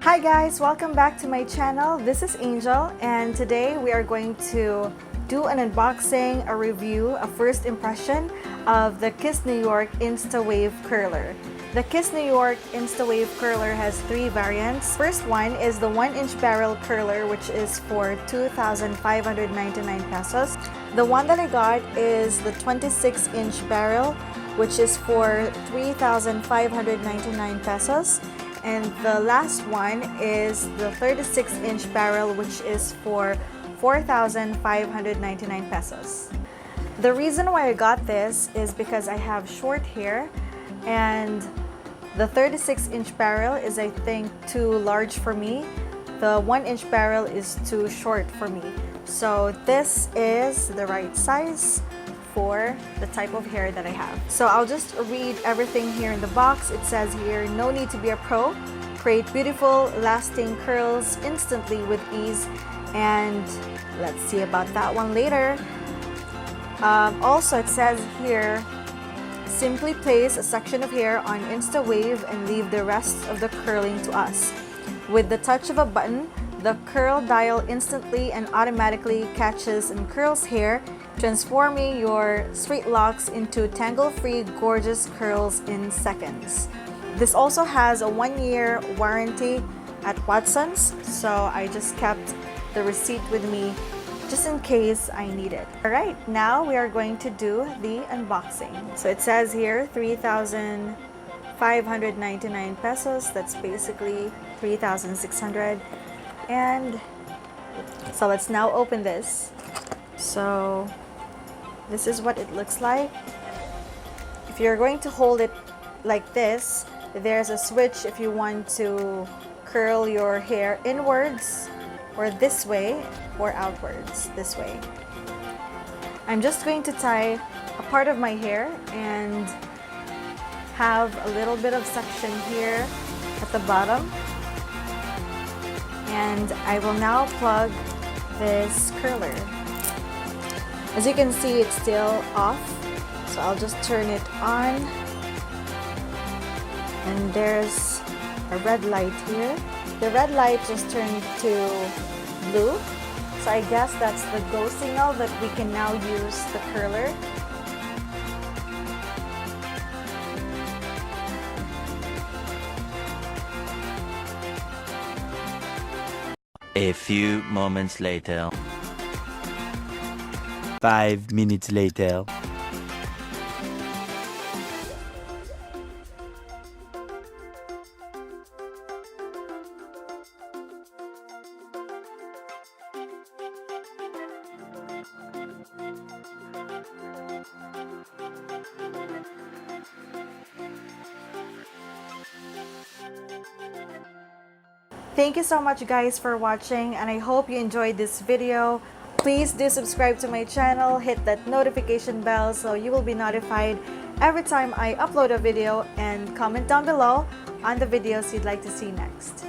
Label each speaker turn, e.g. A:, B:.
A: Hi guys, welcome back to my channel. This is Angel, and today we are going to do an unboxing, a review, a first impression of the Kiss New York Instawave curler. The Kiss New York Instawave curler has three variants. First one is the 1-inch barrel curler, which is for 2,599 pesos. The one that I got is the 26-inch barrel, which is for 3,599 pesos. And the last one is the 36-inch barrel, which is for 4,599 pesos. The reason why I got this is because I have short hair, and the 36-inch barrel is, I think, too large for me. The 1-inch barrel is too short for me. So this is the right size for the type of hair that I have. So I'll just read everything here in the box. It says here, no need to be a pro. Create beautiful, lasting curls instantly with ease. And let's see about that one later. Also, it says here, simply place a section of hair on Instawave and leave the rest of the curling to us. With the touch of a button, the curl dial instantly and automatically catches and curls hair, transforming your straight locks into tangle-free, gorgeous curls in seconds. This also has a 1-year warranty at Watson's, so I just kept the receipt with me just in case I need it. Alright, now we are going to do the unboxing. So it says here 3,599 pesos. That's basically 3,600. And so let's now open this. So this is what it looks like. If you're going to hold it like this, there's a switch if you want to curl your hair inwards or this way, or outwards this way. I'm just going to tie a part of my hair and have a little bit of section here at the bottom. And I will now plug this curler. As you can see, it's still off, so I'll just turn it on. And there's a red light here. The red light just turned to blue, so I guess that's the go signal that we can now use the curler.
B: A few moments later. 5 minutes later.
A: Thank you so much guys for watching, and I hope you enjoyed this video. Please do subscribe to my channel, hit that notification bell so you will be notified every time I upload a video, and comment down below on the videos you'd like to see next.